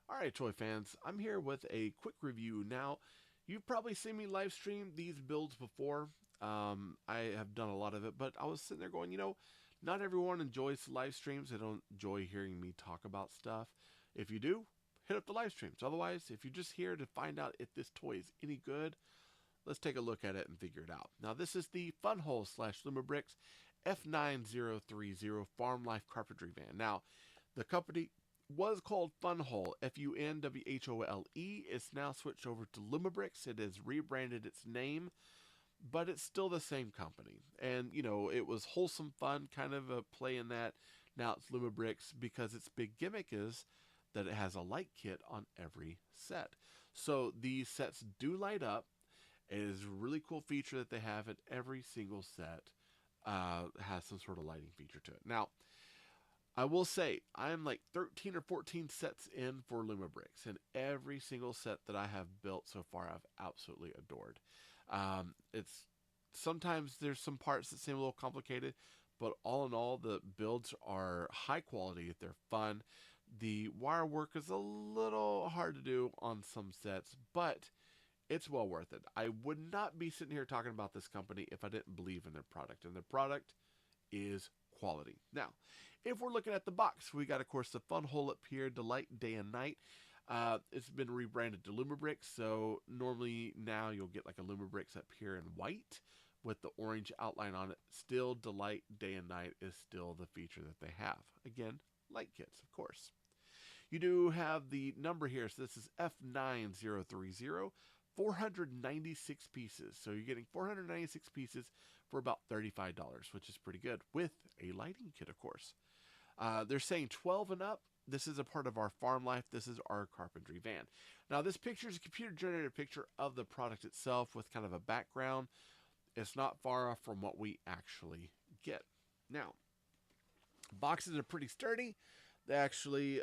Alright, toy fans, I'm here with a quick review. Now, you've probably seen me live stream these builds before. I have done a lot of it, but I was sitting there going, not everyone enjoys live streams. They don't enjoy hearing me talk about stuff. If you do, hit up the live streams. Otherwise, if you're just here to find out if this toy is any good, let's take a look at it and figure it out. Now, this is the FunWhole / Lumibricks F9030 Farm Life Carpentry van. Now, the company was called FunWhole, FunWhole. It's now switched over to Lumibricks. It has rebranded its name, but it's still the same company. And, it was wholesome fun, kind of a play in that. Now it's Lumibricks because its big gimmick is that it has a light kit on every set. So these sets do light up. It is a really cool feature that they have in every single set. Has some sort of lighting feature to it. Now, I will say, I'm like 13 or 14 sets in for Lumibricks, and every single set that I have built so far, I've absolutely adored. It's sometimes there's some parts that seem a little complicated, but all in all, the builds are high quality. They're fun. The wire work is a little hard to do on some sets, but it's well worth it. I would not be sitting here talking about this company if I didn't believe in their product, and their product is quality. Now, if we're looking at the box, we got, of course, the FunWhole up here, Delight Day and Night. It's been rebranded to Lumibricks, so normally now you'll get like a Lumibricks up here in white with the orange outline on it. Still, Delight Day and Night is still the feature that they have. Again, light kits, of course. You do have the number here, so this is F9030. 496 pieces. So you're getting 496 pieces for about $35, which is pretty good, with a lighting kit, of course. They're saying 12 and up. This is a part of our farm life. This is our carpentry van. Now, this picture is a computer-generated picture of the product itself with kind of a background. It's not far off from what we actually get. Now, boxes are pretty sturdy. They actually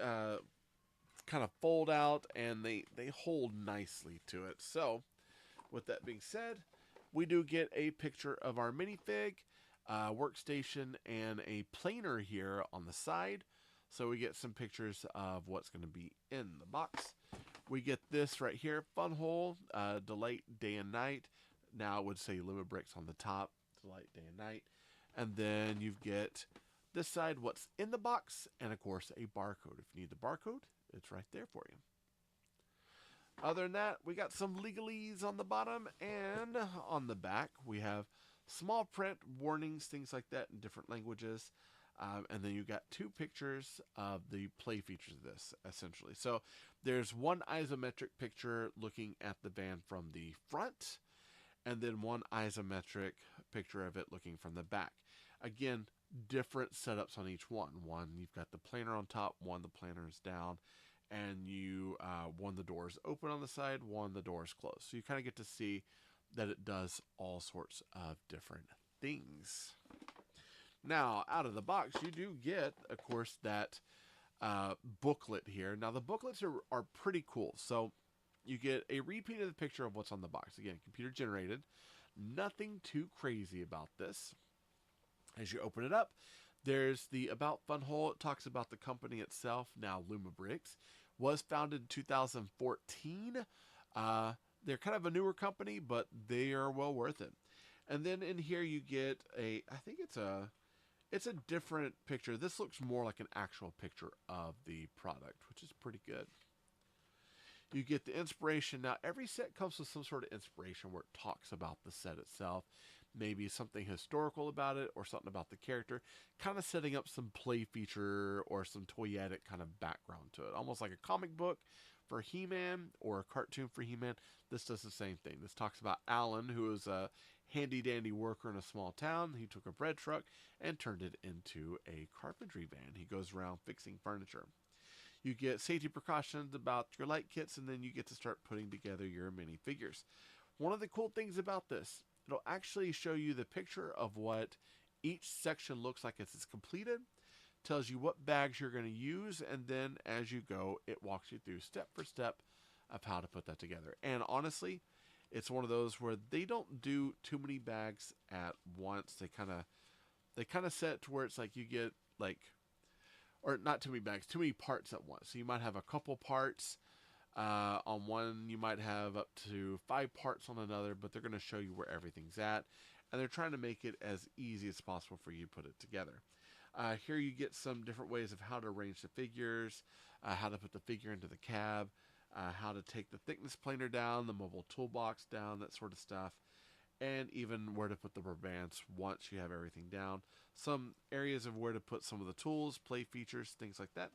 kind of fold out and they hold nicely to it. So, with that being said, we do get a picture of our minifig, workstation, and a planer here on the side. So we get some pictures of what's going to be in the box. We get this right here, FunWhole, Delight Day and Night. Now it would say Lumibricks on the top, Delight Day and Night. And then you get this side, what's in the box, and of course a barcode. If you need the barcode, it's right there for you. Other than that, we got some legalese on the bottom, and on the back we have small print warnings, things like that in different languages. And then you got two pictures of the play features of this, essentially. So there's one isometric picture looking at the van from the front, and then one isometric picture of it looking from the back. Again, different setups on each one. One, you've got the planer on top, one, the planer is down, and you one, the door is open on the side, one, the door is closed. So you kind of get to see that it does all sorts of different things. Now, out of the box, you do get, of course, that booklet here. Now, the booklets are pretty cool. So you get a repeat of the picture of what's on the box. Again, computer generated. Nothing too crazy about this. As you open it up, there's the About FunWhole. It talks about the company itself. Now, Lumibricks was founded in 2014. They're kind of a newer company, but they are well worth it. And then in here you get I think it's a different picture. This looks more like an actual picture of the product, which is pretty good. You get the inspiration. Now, every set comes with some sort of inspiration where it talks about the set itself. Maybe something historical about it or something about the character. Kind of setting up some play feature or some toyetic kind of background to it. Almost like a comic book for He-Man or a cartoon for He-Man. This does the same thing. This talks about Alan, who is a handy-dandy worker in a small town. He took a bread truck and turned it into a carpentry van. He goes around fixing furniture. You get safety precautions about your light kits, and then you get to start putting together your minifigures. One of the cool things about this, it'll actually show you the picture of what each section looks like as it's completed, tells you what bags you're going to use, and then as you go, it walks you through step for step of how to put that together. And honestly, it's one of those where they don't do too many bags at once. They kind of set to where it's like you get like or not too many bags, too many parts at once. So you might have a couple parts on one, you might have up to 5 parts on another, but they're going to show you where everything's at, and they're trying to make it as easy as possible for you to put it together. Here you get some different ways of how to arrange the figures, how to put the figure into the cab, how to take the thickness planer down, the mobile toolbox down, that sort of stuff, and even where to put the rubber bands once you have everything down. Some areas of where to put some of the tools, play features, things like that.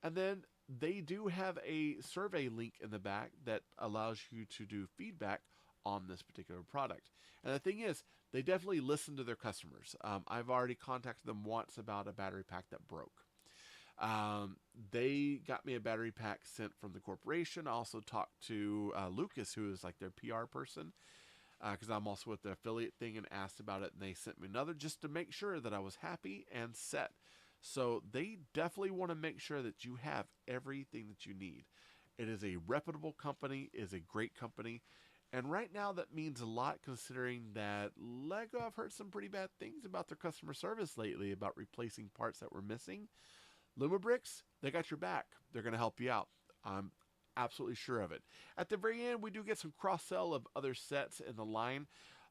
And then they do have a survey link in the back that allows you to do feedback on this particular product. And the thing is, they definitely listen to their customers. I've already contacted them once about a battery pack that broke. They got me a battery pack sent from the corporation. I also talked to Lucas, who is like their PR person, because I'm also with the affiliate thing, and asked about it, and they sent me another just to make sure that I was happy and set. So they definitely want to make sure that you have everything that you need. It is a reputable company, is a great company, and right now that means a lot considering that Lego, I've heard some pretty bad things about their customer service lately about replacing parts that were missing. Lumibricks, they got your back. They're going to help you out. I'm absolutely sure of it. At the very end, we do get some cross-sell of other sets in the line.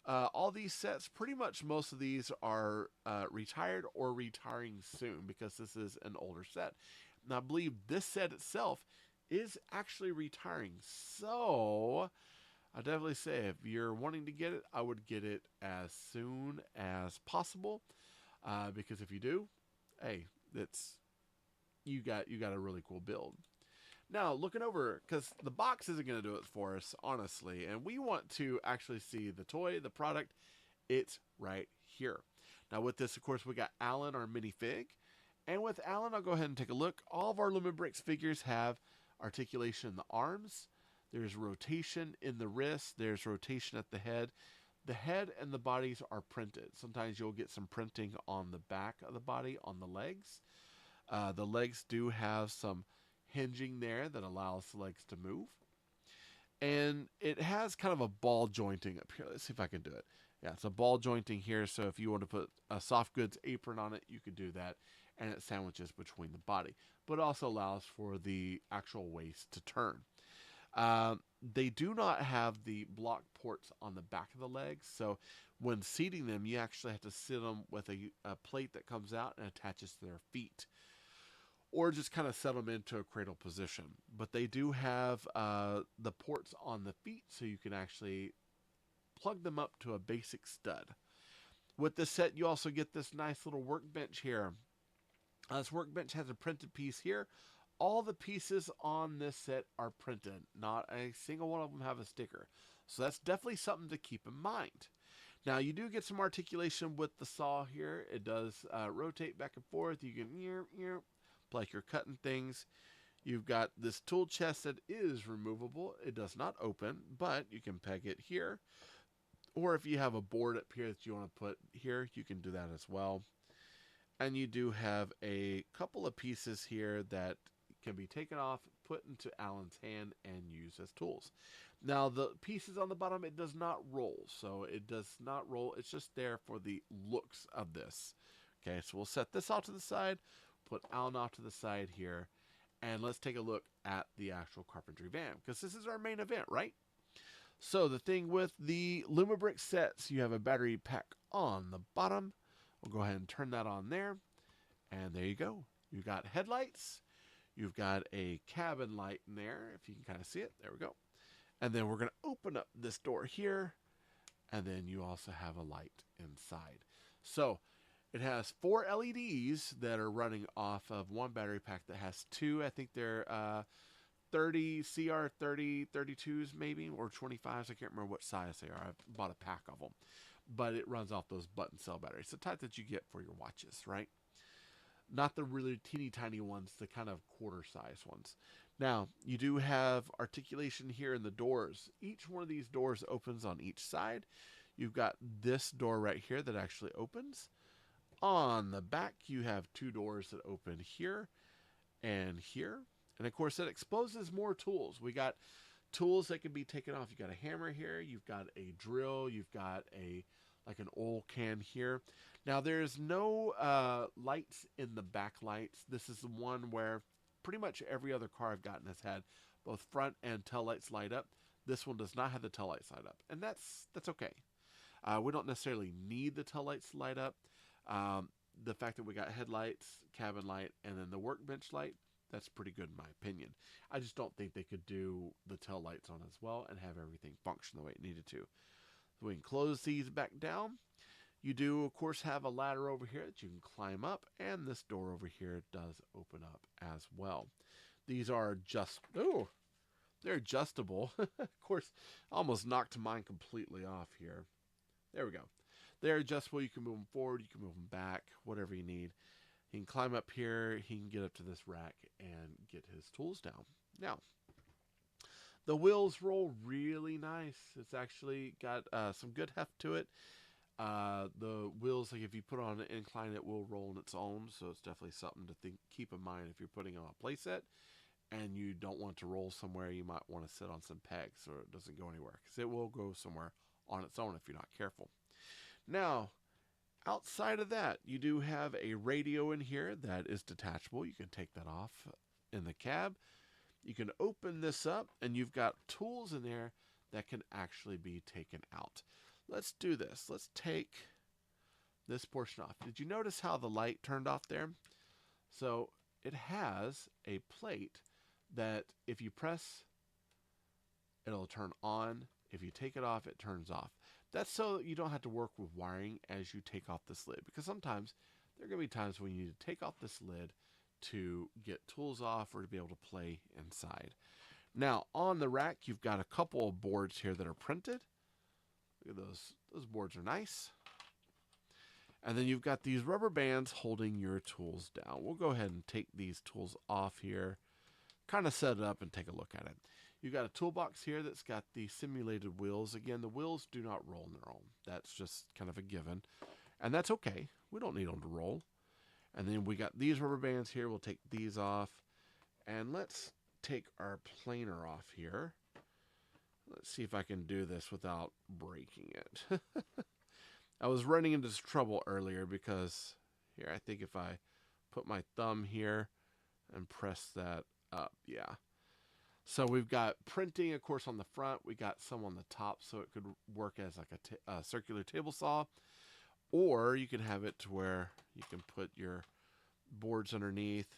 All these sets, pretty much most of these are retired or retiring soon because this is an older set. And I believe this set itself is actually retiring. So I definitely say if you're wanting to get it, I would get it as soon as possible because if you do, hey, it's you got a really cool build. Now, looking over, because the box isn't going to do it for us, honestly, and we want to actually see the toy, the product. It's right here. Now, with this, of course, we got Alan, our minifig, and with Alan, I'll go ahead and take a look. All of our Lumibricks figures have articulation in the arms. There's rotation in the wrist. There's rotation at the head. The head and the bodies are printed. Sometimes you'll get some printing on the back of the body, on the legs. The legs do have some hinging there that allows the legs to move. And it has kind of a ball jointing up here. Let's see if I can do it. Yeah, it's a ball jointing here. So if you want to put a soft goods apron on it, you could do that. And it sandwiches between the body. But also allows for the actual waist to turn. They do not have the block ports on the back of the legs. So when seating them, you actually have to sit them with a plate that comes out and attaches to their feet, or just kind of set them into a cradle position. But they do have the ports on the feet, so you can actually plug them up to a basic stud. With this set, you also get this nice little workbench here. This workbench has a printed piece here. All the pieces on this set are printed. Not a single one of them have a sticker. So that's definitely something to keep in mind. Now, you do get some articulation with the saw here. It does rotate back and forth. You can like you're cutting things. You've got this tool chest that is removable. It does not open, but you can peg it here. Or if you have a board up here that you want to put here, you can do that as well. And you do have a couple of pieces here that can be taken off, put into Alan's hand, and used as tools. Now, the pieces on the bottom, it does not roll. So it does not roll. It's just there for the looks of this. Okay, so we'll set this off to the side. Put Alan off to the side here, and let's take a look at the actual carpentry van, because this is our main event, right? So the thing with the Lumibricks sets, you have a battery pack on the bottom. We'll go ahead and turn that on there, and there you go. You've got headlights. You've got a cabin light in there, if you can kind of see it. There we go. And then we're going to open up this door here, and then you also have a light inside. So it has 4 LEDs that are running off of one battery pack that has 2. I think they're 30 CR30 32s maybe, or 25s. I can't remember what size they are. I bought a pack of them. But it runs off those button cell batteries. The type that you get for your watches, right? Not the really teeny tiny ones, the kind of quarter size ones. Now, you do have articulation here in the doors. Each one of these doors opens on each side. You've got this door right here that actually opens. On the back, you have 2 doors that open here and here. And of course, that exposes more tools. We got tools that can be taken off. You've got a hammer here. You've got a drill. You've got a like an oil can here. Now there's no lights in the back lights. This is the one where pretty much every other car I've gotten has had both front and tail lights light up. This one does not have the tail lights light up, and that's okay. We don't necessarily need the tail lights to light up. The fact that we got headlights, cabin light, and then the workbench light, that's pretty good in my opinion. I just don't think they could do the tail lights on as well and have everything function the way it needed to. So we can close these back down. You do, of course, have a ladder over here that you can climb up, and this door over here does open up as well. These are they're adjustable. Of course, I almost knocked mine completely off here. There we go. They're adjustable. You can move them forward. You can move them back, whatever you need. He can climb up here. He can get up to this rack and get his tools down. Now, the wheels roll really nice. It's actually got some good heft to it. The wheels, like if you put on an incline, it will roll on its own. So it's definitely something to keep in mind if you're putting on a playset and you don't want to roll somewhere. You might want to sit on some pegs so it doesn't go anywhere, because it will go somewhere on its own if you're not careful. Now, outside of that, you do have a radio in here that is detachable. You can take that off in the cab. You can open this up, and you've got tools in there that can actually be taken out. Let's do this. Let's take this portion off. Did you notice how the light turned off there? So it has a plate that if you press, it'll turn on. If you take it off, it turns off. That's so you don't have to work with wiring as you take off this lid, because sometimes there are going to be times when you need to take off this lid to get tools off or to be able to play inside. Now, on the rack, you've got a couple of boards here that are printed. Look at those. Those boards are nice. And then you've got these rubber bands holding your tools down. We'll go ahead and take these tools off here, kind of set it up and take a look at it. You've got a toolbox here that's got the simulated wheels. Again, the wheels do not roll on their own. That's just kind of a given. And that's okay. We don't need them to roll. And then we got these rubber bands here. We'll take these off. And let's take our planer off here. Let's see if I can do this without breaking it. I was running into this trouble earlier because, here, I think if I put my thumb here and press that up, yeah. So we've got printing, of course, on the front. We got some on the top, so it could work as like a circular table saw. Or you can have it to where you can put your boards underneath,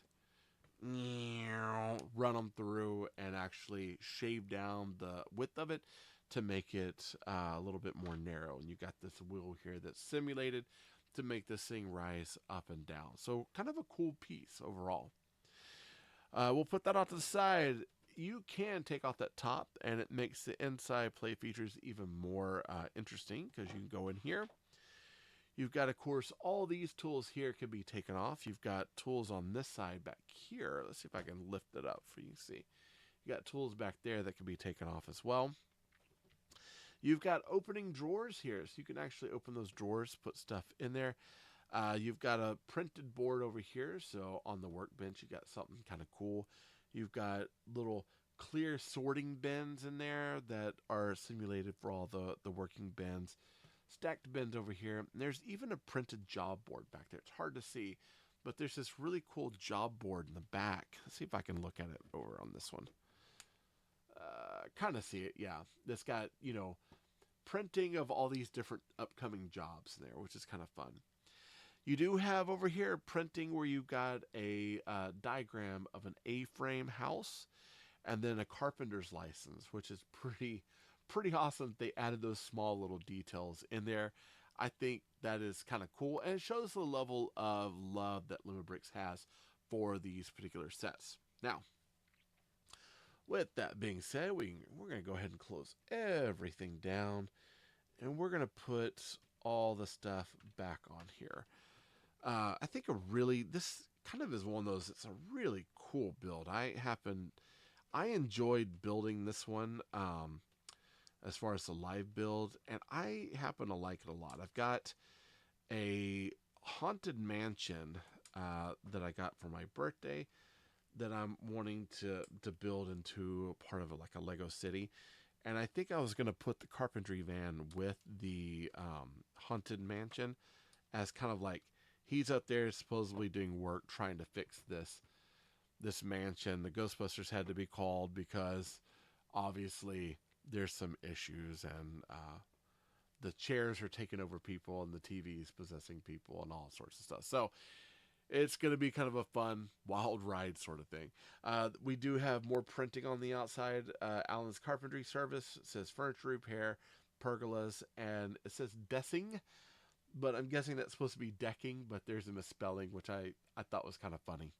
run them through, and actually shave down the width of it to make it a little bit more narrow. And you got this wheel here that's simulated to make this thing rise up and down. So kind of a cool piece overall. We'll put that off to the side. You can take off that top, and it makes the inside play features even more interesting, because you can go in here. You've got, of course, all these tools here can be taken off. You've got tools on this side back here. Let's see if I can lift it up for you to see. You got tools back there that can be taken off as well. You've got opening drawers here, so you can actually open those drawers, put stuff in there. You've got a printed board over here, so on the workbench you got something kind of cool. You've got little clear sorting bins in there that are simulated for all the working bins. Stacked bins over here. And there's even a printed job board back there. It's hard to see, but there's this really cool job board in the back. Let's see if I can look at it over on this one. Kind of see it, yeah. That's got, printing of all these different upcoming jobs in there, which is kind of fun. You do have over here printing where you've got a diagram of an A-frame house and then a carpenter's license, which is pretty awesome. They added those small little details in there. I think that is kind of cool, and it shows the level of love that Lumibricks has for these particular sets. Now, with that being said, we're going to go ahead and close everything down, and we're going to put all the stuff back on here. I think this kind of is one of those, it's a really cool build. I enjoyed building this one as far as the live build, and I happen to like it a lot. I've got a haunted mansion that I got for my birthday that I'm wanting to build into part of like a Lego city. And I think I was going to put the carpentry van with the haunted mansion as kind of like he's up there supposedly doing work trying to fix this mansion. The Ghostbusters had to be called because obviously there's some issues, and the chairs are taking over people and the TV's possessing people and all sorts of stuff. So it's going to be kind of a fun, wild ride sort of thing. We do have more printing on the outside. Alan's Carpentry Service says furniture repair, pergolas, and it says dessing, but I'm guessing that's supposed to be decking, but there's a misspelling, which I thought was kind of funny.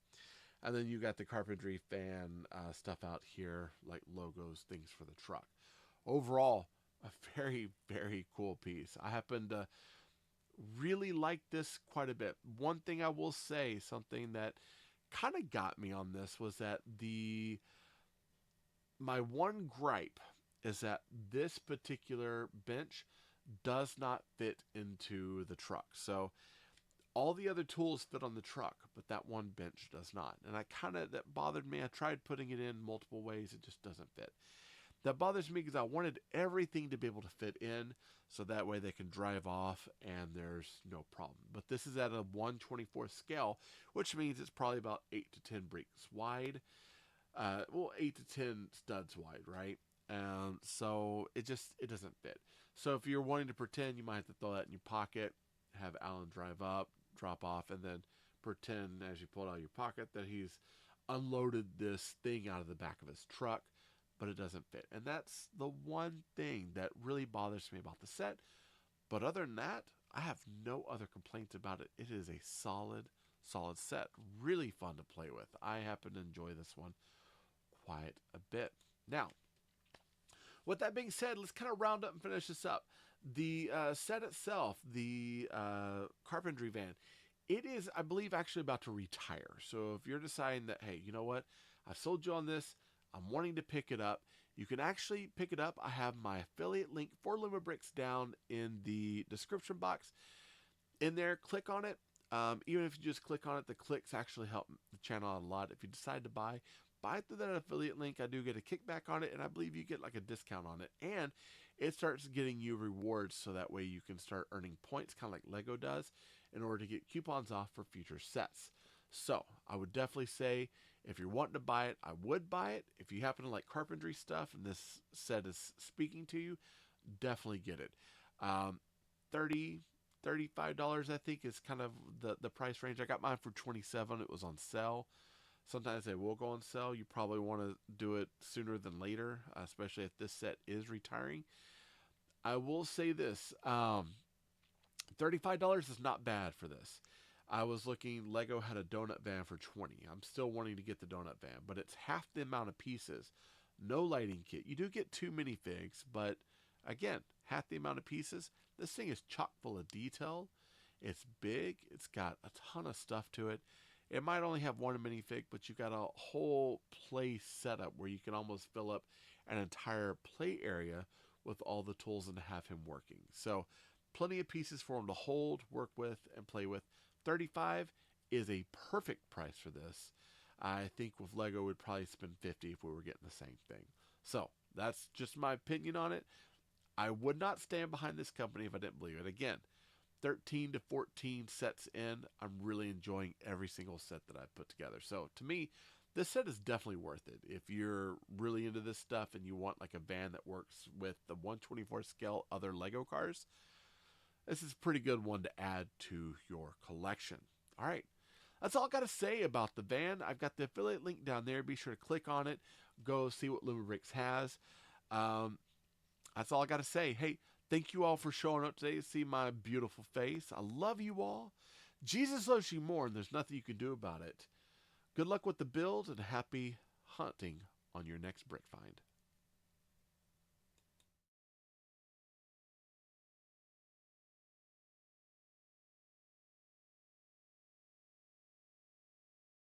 And then you got the carpentry fan stuff out here, like logos, things for the truck. Overall, a very, very cool piece. I happen to really like this quite a bit. One thing I will say, something that kind of got me on this was that my one gripe is that this particular bench does not fit into the truck. So all the other tools fit on the truck, but that one bench does not. And that bothered me. I tried putting it in multiple ways. It just doesn't fit. That bothers me because I wanted everything to be able to fit in so that way they can drive off and there's no problem. But this is at a 1/24 scale, which means it's probably about 8 to 10 bricks wide. 8 to 10 studs wide, right? So it doesn't fit. So if you're wanting to pretend, you might have to throw that in your pocket, have Alan drive up, drop off, and then pretend as you pull it out of your pocket that he's unloaded this thing out of the back of his truck, but it doesn't fit. And that's the one thing that really bothers me about the set. But other than that, I have no other complaints about it. It is a solid set. Really fun to play with. I happen to enjoy this one quite a bit. Now, with that being said, let's kind of round up and finish this up. The set itself, the carpentry van, it is, I believe, actually about to retire. So if you're deciding that, hey, you know what, I've sold you on this, I'm wanting to pick it up, you can actually pick it up. I have my affiliate link for Lumibricks down in the description box. In there, click on it. Even if you just click on it, the clicks actually help the channel out a lot. If you decide to buy through that affiliate link. I do get a kickback on it, and I believe you get like a discount on it. And it starts getting you rewards, so that way you can start earning points, kind of like Lego does, in order to get coupons off for future sets. So I would definitely say, if you're wanting to buy it, I would buy it. If you happen to like carpentry stuff and this set is speaking to you, definitely get it. $30, $35, I think, is kind of the price range. I got mine for $27. It was on sale. Sometimes they will go on sale. You probably want to do it sooner than later, especially if this set is retiring. I will say this, $35 is not bad for this. I was looking, Lego had a donut van for $20. I'm still wanting to get the donut van, but it's half the amount of pieces. No lighting kit. You do get 2 minifigs, but again, half the amount of pieces. This thing is chock full of detail. It's big. It's got a ton of stuff to it. It might only have 1 minifig, but you've got a whole play setup where you can almost fill up an entire play area with all the tools and have him working. So plenty of pieces for him to hold, work with, and play with. $35 is a perfect price for this. I think with Lego we'd probably spend $50 if we were getting the same thing. So that's just my opinion on it. I would not stand behind this company if I didn't believe it. Again, 13 to 14 sets in, I'm really enjoying every single set that I've put together. So to me, this set is definitely worth it. If you're really into this stuff and you want like a van that works with the 1/24 scale other Lego cars, this is a pretty good one to add to your collection. All right, that's all I got to say about the van. I've got the affiliate link down there. Be sure to click on it. Go see what Lumibricks has. That's all I got to say. Hey, thank you all for showing up today to see my beautiful face. I love you all. Jesus loves you more, and there's nothing you can do about it. Good luck with the build, and happy hunting on your next brick find.